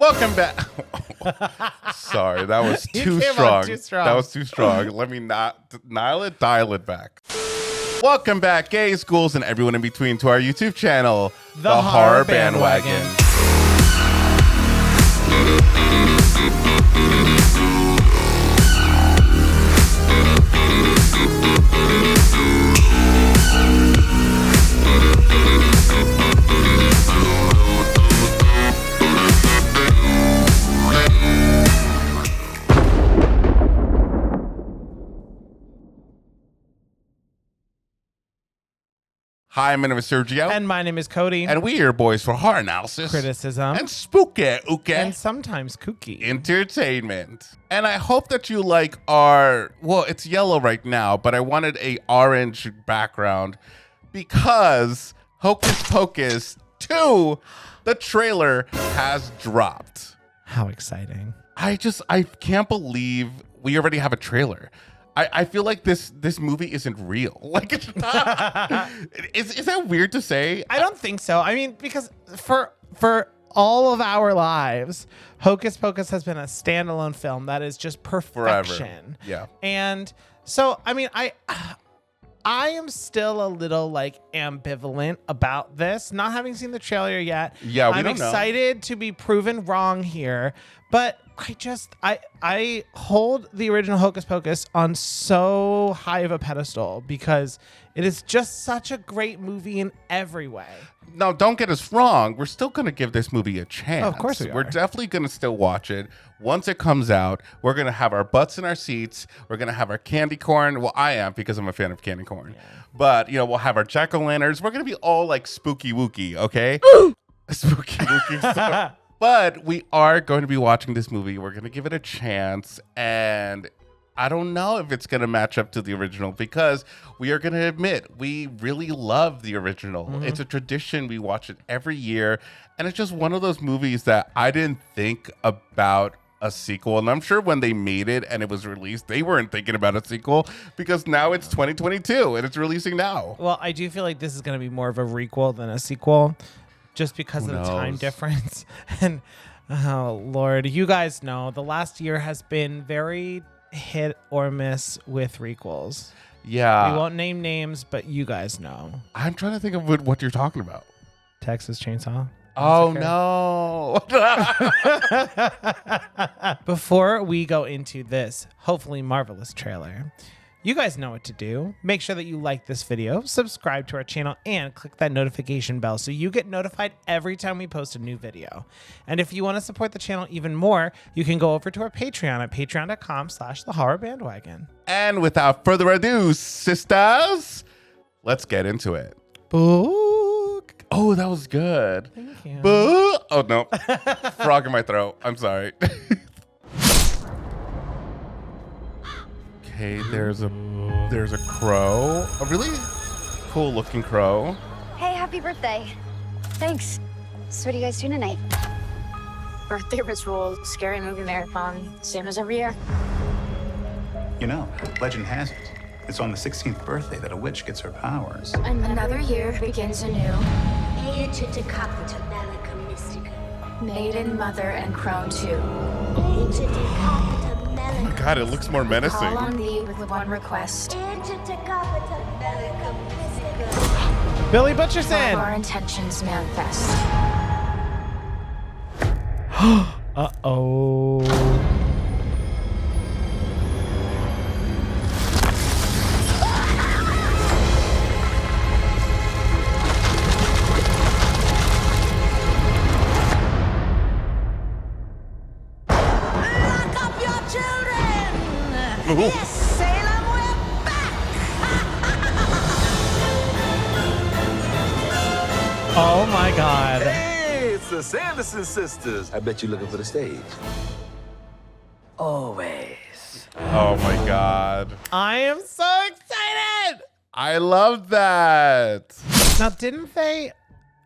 Welcome back. Sorry, that was too strong. That was too strong. Let me not dial it back. Welcome back, gays, ghouls, and everyone in between to our YouTube channel, The Horror Bandwagon. Hi, my name is Sergio. And my name is Cody. And we are boys for horror analysis, criticism, and spooky, and sometimes kooky entertainment. And I hope that you like our, well, it's yellow right now, but I wanted a orange background because Hocus Pocus 2, the trailer has dropped. How exciting. I can't believe we already have a trailer. I feel like this movie isn't real. Like, it's not. Is that weird to say? I don't think so. I mean, because for all of our lives, Hocus Pocus has been a standalone film that is just perfection. Forever. Yeah. And so, I mean, I am still a little like ambivalent about this, not having seen the trailer yet. Yeah, I'm excited to be proven wrong here, but I hold the original Hocus Pocus on so high of a pedestal because it is just such a great movie in every way. Now, don't get us wrong. We're still going to give this movie a chance. Oh, of course we are. We're definitely going to still watch it. Once it comes out, we're going to have our butts in our seats. We're going to have our candy corn. Well, I am because I'm a fan of candy corn. Yeah. But, we'll have our jack-o'-lanterns. We're going to be all like spooky wookie, okay? Spooky wookie stuff. But we are going to be watching this movie. We're going to give it a chance. And I don't know if it's going to match up to the original because we are going to admit we really love the original. Mm-hmm. It's a tradition. We watch it every year. And it's just one of those movies that I didn't think about a sequel. And I'm sure when they made it and it was released, they weren't thinking about a sequel because now it's 2022 and it's releasing now. Well, I do feel like this is going to be more of a requel than a sequel. Just because of the time difference. And, oh, Lord, you guys know the last year has been very hit or miss with requels. Yeah. We won't name names, but you guys know. I'm trying to think of what you're talking about. Texas Chainsaw. Oh, no. Before we go into this hopefully marvelous trailer, you guys know what to do. Make sure that you like this video, subscribe to our channel, and click that notification bell so you get notified every time we post a new video. And if you want to support the channel even more, you can go over to our Patreon at patreon.com/thehorrorbandwagon. And without further ado, sisters, let's get into it. Book. Oh, that was good. Thank you. Book. Oh, no. Frog in my throat. I'm sorry. Okay, there's a crow, a really cool looking crow. Hey, happy birthday. Thanks. So what are you guys doing tonight? Birthday ritual, scary movie marathon, same as every year. You know, legend has it, it's on the 16th birthday that a witch gets her powers. Another year begins anew. Maiden, mother, and crone too. Oh my God, it looks more menacing. Call on thee with one request. Billy Butcherson. Our intentions manifest. Uh-oh. Yes, Salem, we're back! Oh my God. Hey, it's the Sanderson sisters. I bet you're looking for the stage. Always. Oh my God. I am so excited. I love that. Now, didn't they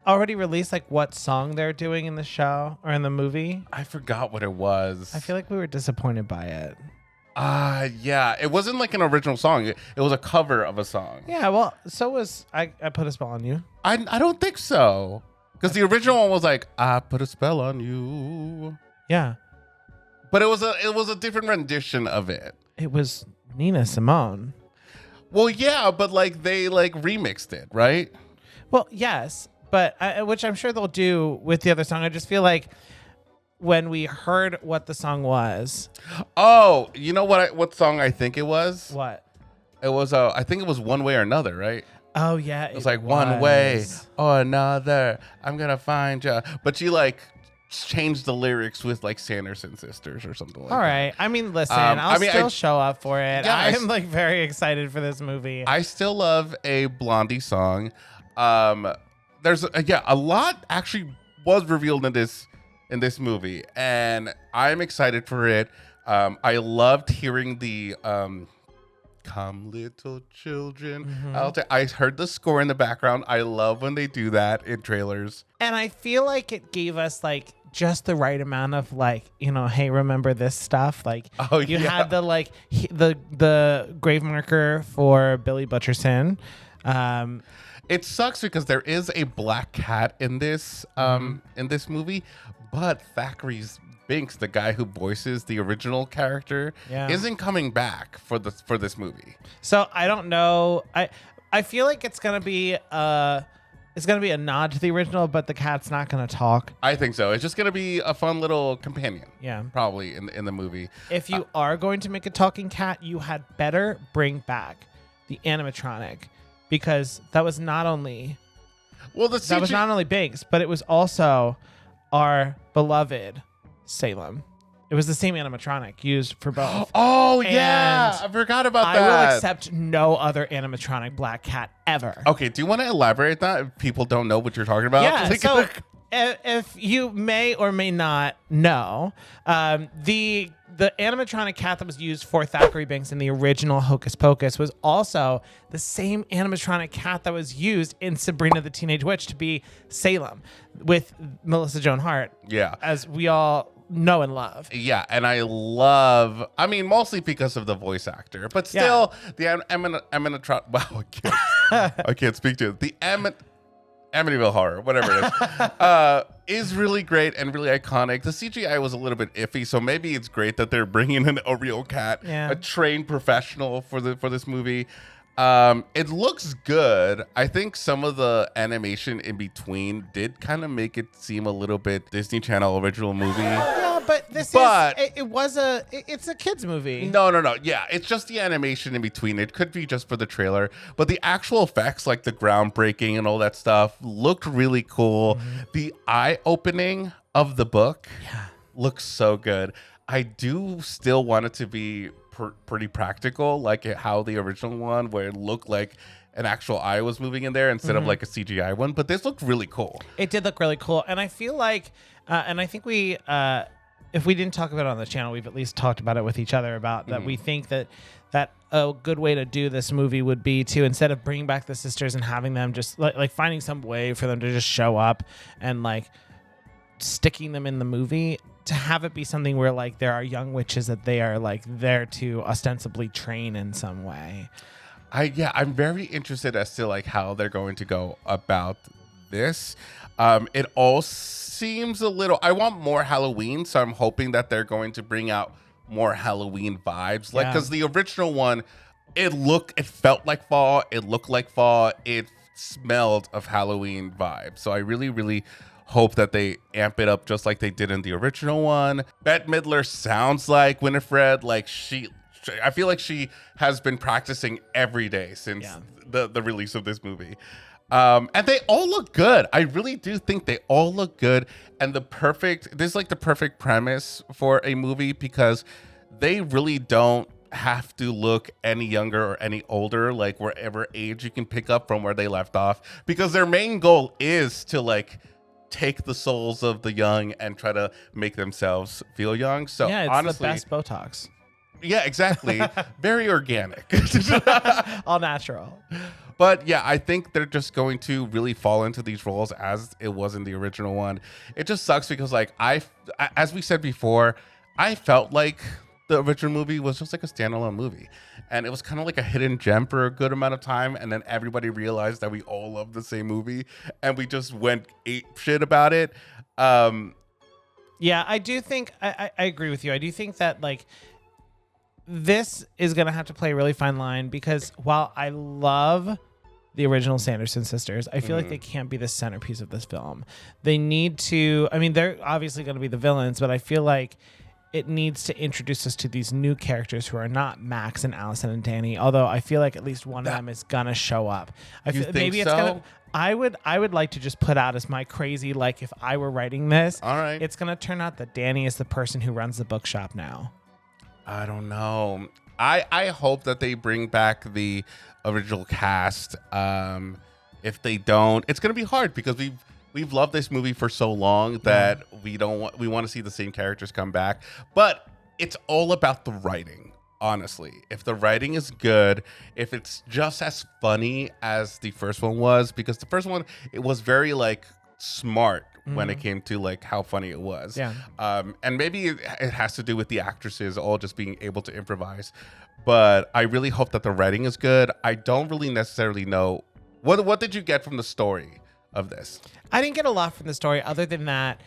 already release like what song they're doing in the show or in the movie? I forgot what it was. I feel like we were disappointed by it. Yeah. It wasn't like an original song. It was a cover of a song. Yeah, well, so was I Put a Spell on You. I don't think so. Because the original one was like, I put a spell on you. Yeah. But it was a different rendition of it. It was Nina Simone. Well, yeah, but like they like remixed it, right? Well, yes, but which I'm sure they'll do with the other song. I just feel like when we heard what the song was. Oh, you know what song I think it was? What? It was I think it was One Way or Another, right? Oh yeah, It was like one way or another. I'm gonna find you, but she like changed the lyrics with like Sanderson sisters or something like All that. right. I mean, listen, I mean, still show up for it. Yeah, I'm like very excited for this movie. I still love a Blondie song. There's a lot actually was revealed in this movie, and I'm excited for it. I loved hearing the "Come Little Children." I heard the score in the background. I love when they do that in trailers. And I feel like it gave us like just the right amount of like, hey, remember this stuff? Like you had the like the grave marker for Billy Butcherson. It sucks because there is a black cat in this movie, but Thackeray's Binks, the guy who voices the original character, isn't coming back for this movie. So I don't know. I feel like it's gonna be a nod to the original, but the cat's not gonna talk. I think so. It's just gonna be a fun little companion. Yeah, probably in the movie. If you are going to make a talking cat, you had better bring back the animatronic, because that was not only that was not only Binks, but it was also our beloved Salem. It was the same animatronic used for both. Oh, yeah. I forgot about that. I will accept no other animatronic black cat ever. Okay, do you want to elaborate that if people don't know what you're talking about? Yeah, so if you may or may not know, the animatronic cat that was used for Thackeray Binks in the original Hocus Pocus was also the same animatronic cat that was used in Sabrina the Teenage Witch to be Salem with Melissa Joan Hart. Yeah. As we all know and love. Yeah, and I mean, mostly because of the voice actor, but still, the animatronic. Wow, I can't speak to it. The Amityville Horror, whatever it is really great and really iconic. The CGI was a little bit iffy, so maybe it's great that they're bringing in a real cat, a trained professional for this movie. It looks good. I think some of the animation in between did kind of make it seem a little bit Disney Channel original movie. Yeah, but it's a kids movie. No. Yeah, it's just the animation in between. It could be just for the trailer, but the actual effects, like the groundbreaking and all that stuff, looked really cool. The eye opening of the book looks so good. I do still want it to be pretty practical, like how the original one, where it looked like an actual eye was moving in there instead of like a CGI one. But this looked really cool. It did look really cool, and I feel like, and I think we, if we didn't talk about it on the channel, we've at least talked about it with each other about that. We think that a good way to do this movie would be to, instead of bringing back the sisters and having them just like finding some way for them to just show up and like sticking them in the movie, to have it be something where like there are young witches that they are like there to ostensibly train in some way. I'm very interested as to like how they're going to go about this. It all seems a little, I want more Halloween, so I'm hoping that they're going to bring out more Halloween vibes. Like, because the original one, it felt like fall, it looked like fall, it smelled of Halloween vibes. So I really, really hope that they amp it up just like they did in the original one. Bette Midler sounds like Winifred. Like I feel like she has been practicing every day since the release of this movie. And they all look good. I really do think they all look good. And this is like the perfect premise for a movie, because they really don't have to look any younger or any older, like wherever age you can pick up from where they left off, because their main goal is to like take the souls of the young and try to make themselves feel young. So yeah, it's honestly, the best Botox. Yeah, exactly. Very organic. All natural. But yeah, I think they're just going to really fall into these roles as it was in the original one. It just sucks because like as we said before, I felt like the original movie was just like a standalone movie, and it was kind of like a hidden gem for a good amount of time, and then everybody realized that we all love the same movie and we just went ape shit about it. Yeah, I do think I agree with you. I do think that like this is gonna have to play a really fine line because while I love the original Sanderson sisters, I feel like they can't be the centerpiece of this film. They need to. I mean, they're obviously going to be the villains, but I feel like it needs to introduce us to these new characters who are not Max and Allison and Danny. Although I feel like at least one of them is gonna show up. I feel think maybe it's so? gonna. I would like to just put out as my crazy like if I were writing this. All right. It's gonna turn out that Danny is the person who runs the bookshop now. I don't know. I hope that they bring back the original cast. If they don't, it's gonna be hard because we've loved this movie for so long that we want to see the same characters come back. But it's all about the writing, honestly. If the writing is good, if it's just as funny as the first one was, because the first one, it was very like smart when it came to like how funny it was. Yeah. And maybe it has to do with the actresses all just being able to improvise. But I really hope that the writing is good. I don't really necessarily know. What did you get from the story of this? I didn't get a lot from the story other than that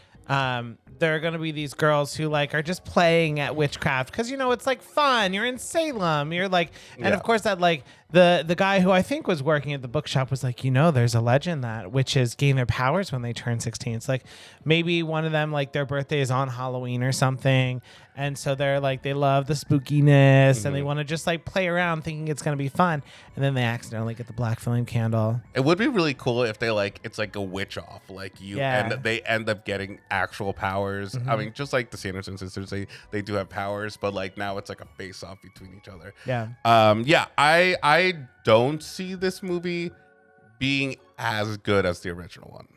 there are going to be these girls who like are just playing at witchcraft because, you know, it's like fun. You're in Salem. You're like, and of course that like the guy who I think was working at the bookshop was like, you know, there's a legend that witches gain their powers when they turn 16. It's like maybe one of them, like their birthday is on Halloween or something. And so they're like, they love the spookiness and they want to just like play around thinking it's going to be fun. And then they accidentally get the black flame candle. It would be really cool if they like, it's like a witch off, like you, and they end up getting actual powers. I mean, just like the Sanderson sisters, they do have powers, but like now it's like a face off between each other. Yeah. I don't see this movie being as good as the original one.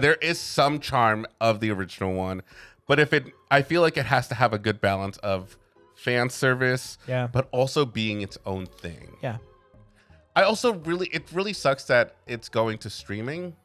There is some charm of the original one, but I feel like it has to have a good balance of fan service, but also being its own thing. Yeah. It really sucks that it's going to streaming,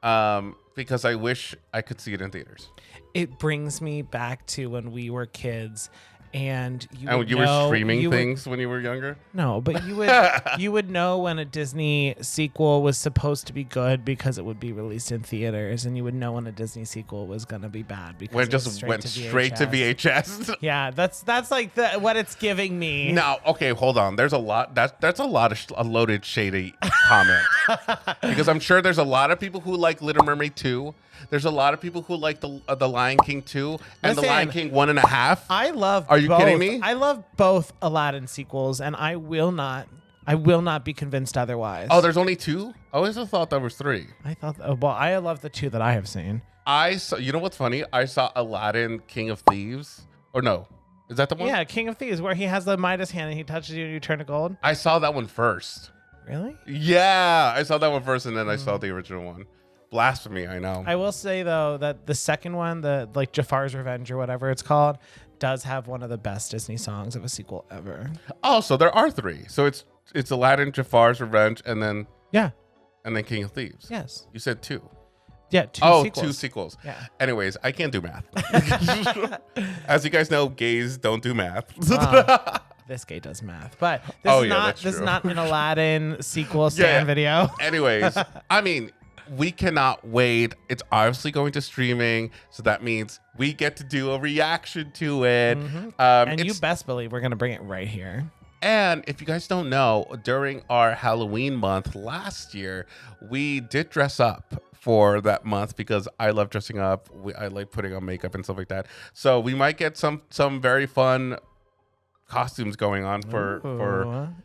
because I wish I could see it in theaters. It brings me back to when we were kids. And you were streaming things when you were younger? No, but you would know when a Disney sequel was supposed to be good because it would be released in theaters, and you would know when a Disney sequel was going to be bad because when it just went straight to VHS. Yeah, that's like what it's giving me. No, okay, hold on. There's a lot. That's a lot of a loaded shady comment because I'm sure there's a lot of people who like Little Mermaid 2. There's a lot of people who like the Lion King 2 and the Lion King 1.5. I love. Are you both. kidding me? I love both Aladdin sequels, and I will not be convinced otherwise. Oh, there's only 2? I always thought there was 3. I love the 2 that I have seen. You know what's funny? I saw Aladdin King of Thieves. Or no, is that the one? Yeah, King of Thieves, where he has the Midas hand and he touches you and you turn to gold. I saw that one first. Really? Yeah, I saw that one first, and then I saw the original one. Blasphemy, I know. I will say though that the second one, the like Jafar's Revenge or whatever it's called, does have one of the best Disney songs of a sequel ever. Oh, so there are 3. So it's Aladdin, Jafar's Revenge, and then King of Thieves. Yes. You said 2. Yeah, 2 sequels. 2 sequels. Yeah. Anyways, I can't do math. As you guys know, gays don't do math. This gay does math, but this is not an Aladdin sequel video. Anyways, I mean, we cannot wait. It's obviously going to streaming, so that means we get to do a reaction to it. And you best believe we're going to bring it right here. And if you guys don't know, during our Halloween month last year, we did dress up for that month because I love dressing up. I like putting on makeup and stuff like that. So we might get some very fun costumes going on for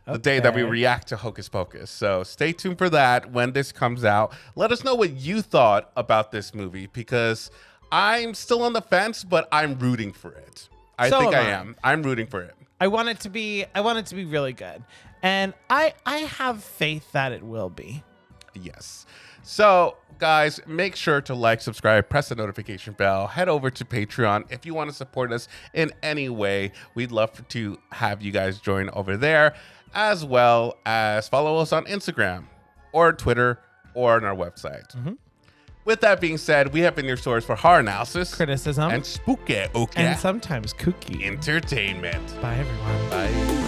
the day that we react to Hocus Pocus. So stay tuned for that when this comes out. Let us know what you thought about this movie because I'm still on the fence, but I'm rooting for it. I think I am. I'm rooting for it. I want it to be really good. And I have faith that it will be. Yes. So, guys, make sure to like, subscribe, press the notification bell. Head over to Patreon if you want to support us in any way. We'd love to have you guys join over there, as well as follow us on Instagram or Twitter or on our website. With that being said, we have been your source for horror analysis, criticism, and spooky, and sometimes kooky entertainment. Bye, everyone. Bye.